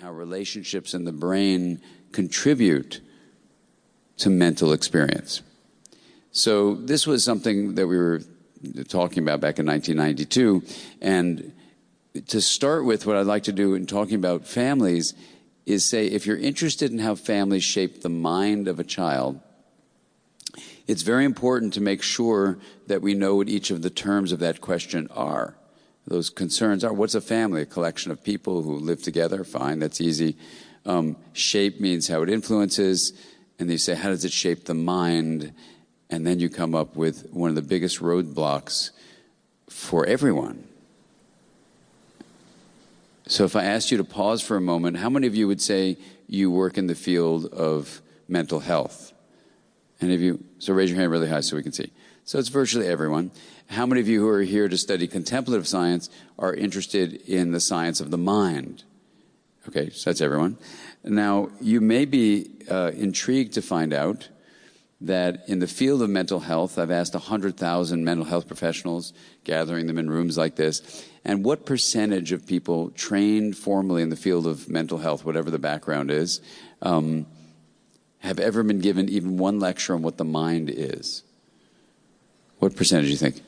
how relationships in the brain contribute to mental experience. So this was something that we were talking about back in 1992. And to start with, what I'd like to do in talking about families is say, if you're interested in how families shape the mind of a child, it's very important to make sure that we know what each of the terms of that question are. Those concerns are, what's a family? A collection of people who live together? Fine, that's easy. Shape means how it influences. And you say, how does it shape the mind? And then you come up with one of the biggest roadblocks for everyone. So if I asked you to pause for a moment, how many of you would say you work in the field of mental health? Any of you? So raise your hand really high so we can see. So it's virtually everyone. How many of you who are here to study contemplative science are interested in the science of the mind? Okay, so that's everyone. Now, you may be intrigued to find out that in the field of mental health, I've asked 100,000 mental health professionals, gathering them in rooms like this, and what percentage of people trained formally in the field of mental health, whatever the background is, have ever been given even one lecture on what the mind is? What percentage do you think?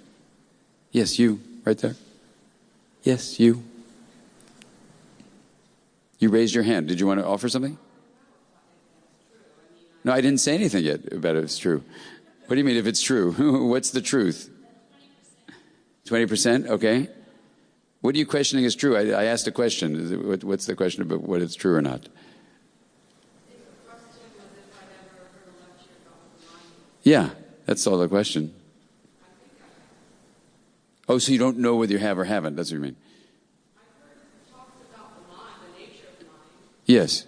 Yes, you, right there. Yes, you. You raised your hand. Did you want to offer something? No, I didn't say anything yet about if it's true. What do you mean if it's true? What's the truth? 20%? Okay. What are you questioning is true? I asked a question. What's the question about what it's true or not? Yeah, that's all the question. Oh, so you don't know whether you have or haven't. That's what you mean. Yes.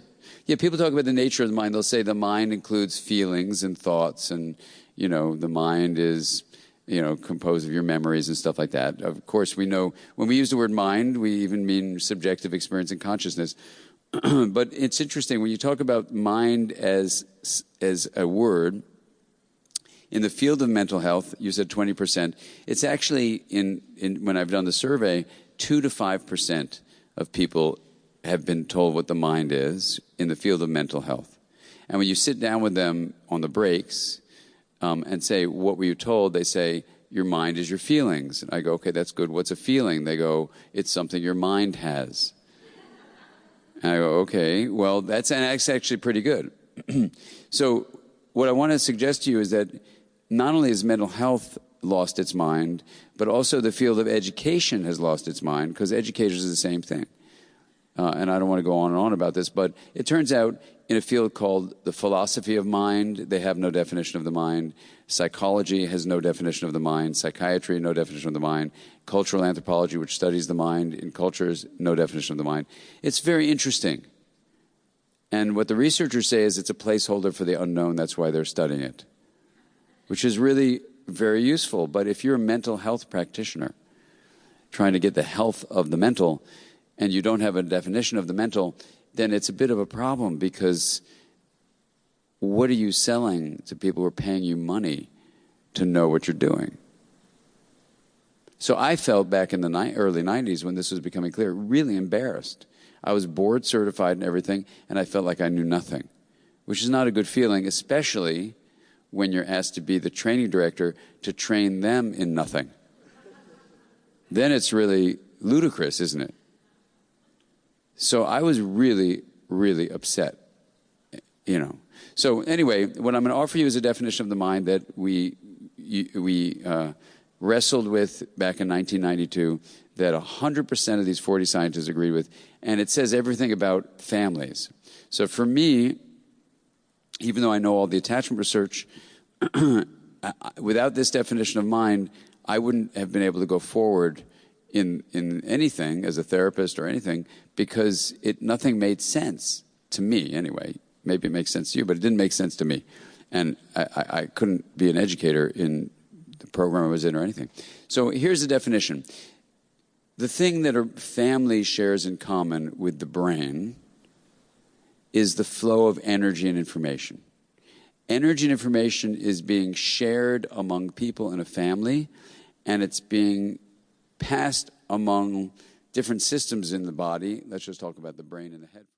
Yeah, people talk about the nature of the mind. They'll say the mind includes feelings and thoughts and, the mind is, composed of your memories and stuff like that. Of course, we know when we use the word mind, we even mean subjective experience and consciousness. But it's interesting, when you talk about mind as a word, in the field of mental health, you said 20%. It's actually, when I've done the survey, 2 to 5% of people have been told what the mind is in the field of mental health. And when you sit down with them on the breaks and say, what were you told? They say, your mind is your feelings. And I go, okay, that's good. What's a feeling? They go, it's something your mind has. And I go, okay, well, that's actually pretty good. So what I want to suggest to you is that not only has mental health lost its mind, but also the field of education has lost its mind, because educators are the same thing. And I don't want to go on and on about this, but it turns out in a field called the philosophy of mind, they have no definition of the mind. Psychology has no definition of the mind. Psychiatry, no definition of the mind. Cultural anthropology, which studies the mind in cultures, no definition of the mind. It's very interesting. And what the researchers say is it's a placeholder for the unknown. That's why they're studying it, which is really very useful. But if you're a mental health practitioner trying to get the health of the mental, and you don't have a definition of the mental, then it's a bit of a problem, because what are you selling to people who are paying you money to know what you're doing? So I felt back in the early 90s, when this was becoming clear, really embarrassed. I was board certified and everything, and I felt like I knew nothing, which is not a good feeling, especially when you're asked to be the training director to train them in nothing. Then it's really ludicrous, isn't it? So I was really, really upset, So anyway, what I'm going to offer you is a definition of the mind that we wrestled with back in 1992, that 100% of these 40 scientists agreed with, and it says everything about families. So for me, even though I know all the attachment research, without this definition of mind, I wouldn't have been able to go forward in anything as a therapist or anything, because nothing made sense to me anyway. Maybe it makes sense to you, but it didn't make sense to me. And I couldn't be an educator in the program I was in or anything. So here's the definition. The thing that a family shares in common with the brain is the flow of energy and information. Energy and information is being shared among people in a family, and it's being passed among different systems in the body. Let's just talk about the brain and the head.